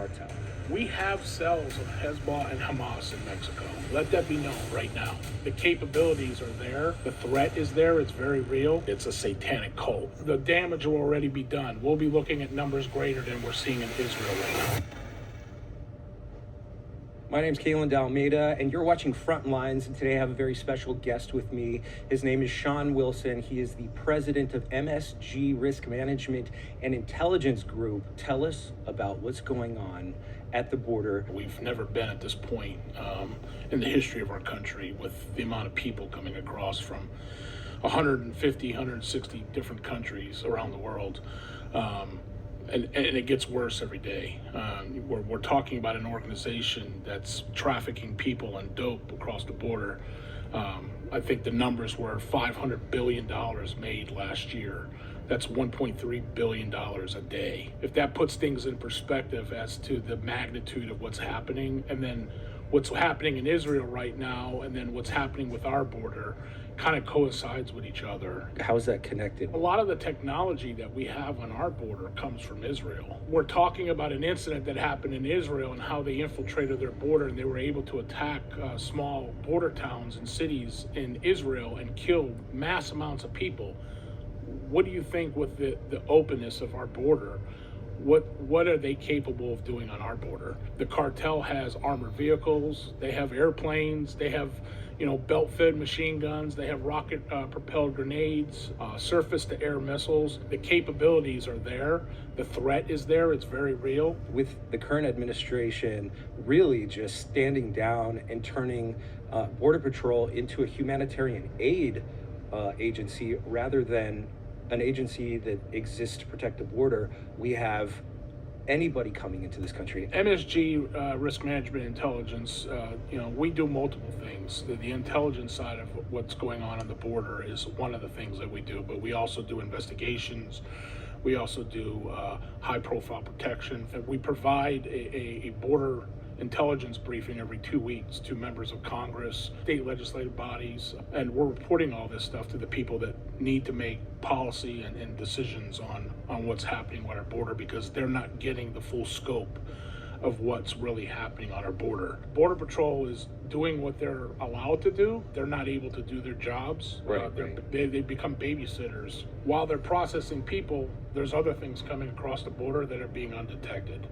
cartel. We have cells of Hezbollah and Hamas in Mexico. Let that be known right now. The capabilities are there. The threat is there. It's very real. It's a satanic cult. The damage will already be done. We'll be looking at numbers greater than we're seeing in Israel right now. My name's Kalen Dalmeida, and you're watching Frontlines, and today I have a very special guest with me. His name is Shawn Wilson. He is the president of MSG Risk Management and Intelligence Group. Tell us about what's going on at the border. We've never been at this point in the history of our country with the amount of people coming across from 150, 160 different countries around the world. And it gets worse every day. We're talking about an organization that's trafficking people and dope across the border. I think the numbers were $500 billion made last year. That's $1.3 billion a day. If that puts things in perspective as to the magnitude of what's happening, and then what's happening in Israel right now, and then what's happening with our border, kind of coincides with each other. How is that connected? A lot of the technology that we have on our border comes from Israel. We're talking about an incident that happened in Israel and how they infiltrated their border, and they were able to attack small border towns and cities in Israel and kill mass amounts of people. What do you think with the openness of our border? What are they capable of doing on our border? The cartel has armored vehicles, they have airplanes, they have belt-fed machine guns, they have rocket-propelled grenades, surface-to-air missiles. The capabilities are there. The threat is there. It's very real. With the current administration really just standing down and turning Border Patrol into a humanitarian aid agency rather than an agency that exists to protect the border, we have anybody coming into this country. MSG Risk Management Intelligence, we do multiple things. The intelligence side of what's going on the border is one of the things that we do, but we also do investigations. We also do high-profile protection. We provide a border intelligence briefing every 2 weeks to members of Congress, state legislative bodies, and we're reporting all this stuff to the people that need to make policy and decisions on what's happening on our border, because they're not getting the full scope of what's really happening on our border. Border Patrol is doing what they're allowed to do. They're not able to do their jobs. Right. They become babysitters. While they're processing people, there's other things coming across the border that are being undetected.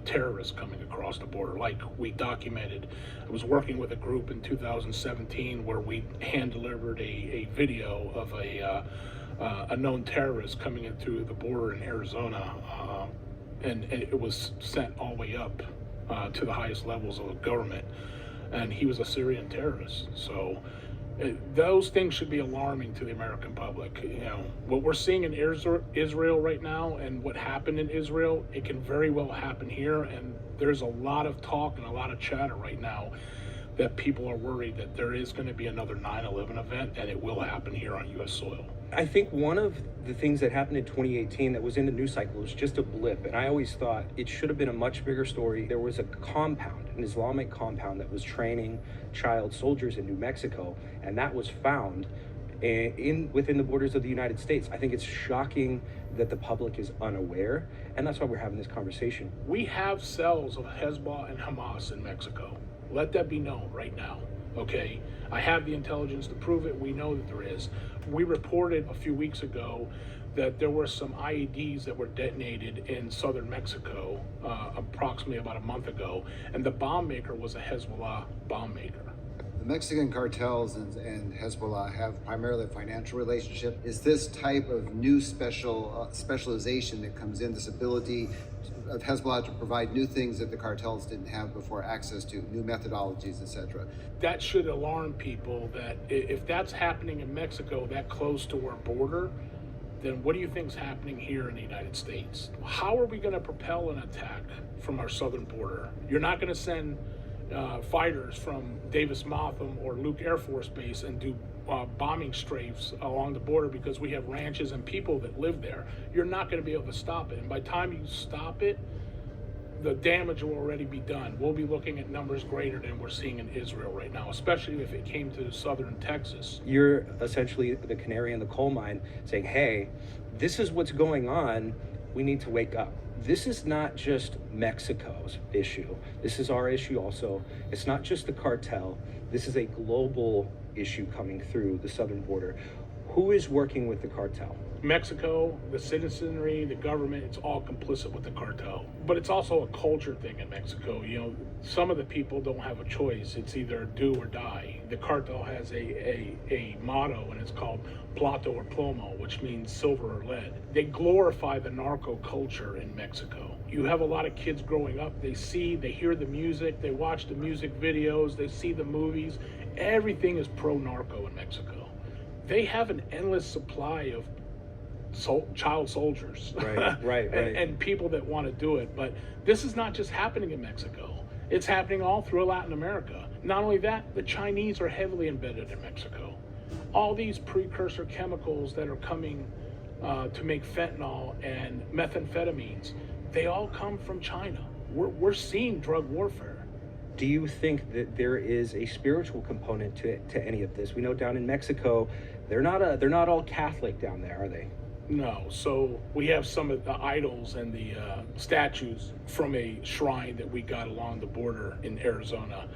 Terrorists coming across the border, like we documented. I was working with a group in 2017 where we hand-delivered a video of a known terrorist coming in through the border in Arizona, and it was sent all the way up to the highest levels of the government, and he was a Syrian terrorist. So those things should be alarming to the American public. What we're seeing in Israel right now and what happened in Israel, it can very well happen here. And there's a lot of talk and a lot of chatter right now that people are worried that there is going to be another 9/11 event, and it will happen here on U.S. soil. I think one of the things that happened in 2018 that was in the news cycle was just a blip, and I always thought it should have been a much bigger story. There was a compound, an Islamic compound, that was training child soldiers in New Mexico, and that was found within the borders of the United States. I think it's shocking that the public is unaware, and that's why we're having this conversation. We have cells of Hezbollah and Hamas in Mexico. Let that be known right now, okay? I have the intelligence to prove it. We know that there is. We reported a few weeks ago that there were some IEDs that were detonated in southern Mexico approximately about a month ago, and the bomb maker was a Hezbollah bomb maker. The Mexican cartels and Hezbollah have primarily a financial relationship. Is this type of new specialization that comes in, this ability of Hezbollah to provide new things that the cartels didn't have before access to, new methodologies, etc.? That should alarm people that if that's happening in Mexico that close to our border, then what do you think is happening here in the United States? How are we going to propel an attack from our southern border? You're not going to send fighters from Davis-Monthan or Luke Air Force Base and do bombing strafes along the border because we have ranches and people that live there. You're not going to be able to stop it. And by the time you stop it, the damage will already be done. We'll be looking at numbers greater than we're seeing in Israel right now, especially if it came to southern Texas. You're essentially the canary in the coal mine saying, hey, this is what's going on. We need to wake up. this is not just Mexico's issue. This is our issue also. It's not just the cartel. This is a global issue coming through the southern border. Who is working with the cartel? Mexico, the citizenry, the government, it's all complicit with the cartel. But it's also a culture thing in Mexico. You know, some of the people don't have a choice. It's either do or die. The cartel has a motto, and it's called Plato or Plomo, which means silver or lead. They glorify the narco culture in Mexico. You have a lot of kids growing up, they hear the music, they watch the music videos, they see the movies. Everything is pro-narco in Mexico. They have an endless supply of child soldiers, right. and people that want to do it. But this is not just happening in Mexico. It's happening all through Latin America. Not only that, the Chinese are heavily embedded in Mexico. All these precursor chemicals that are coming to make fentanyl and methamphetamines, they all come from China. We're seeing drug warfare. Do you think that there is a spiritual component to any of this? We know down in Mexico, they're not all Catholic down there, are they? No. So we have some of the idols and the statues from a shrine that we got along the border in Arizona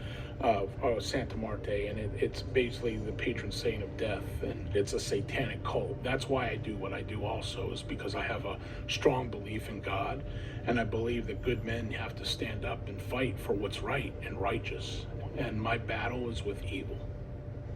of Santa Marte, and it's basically the patron saint of death, and it's a satanic cult. That's why I do what I do also, is because I have a strong belief in God, and I believe that good men have to stand up and fight for what's right and righteous, and my battle is with evil.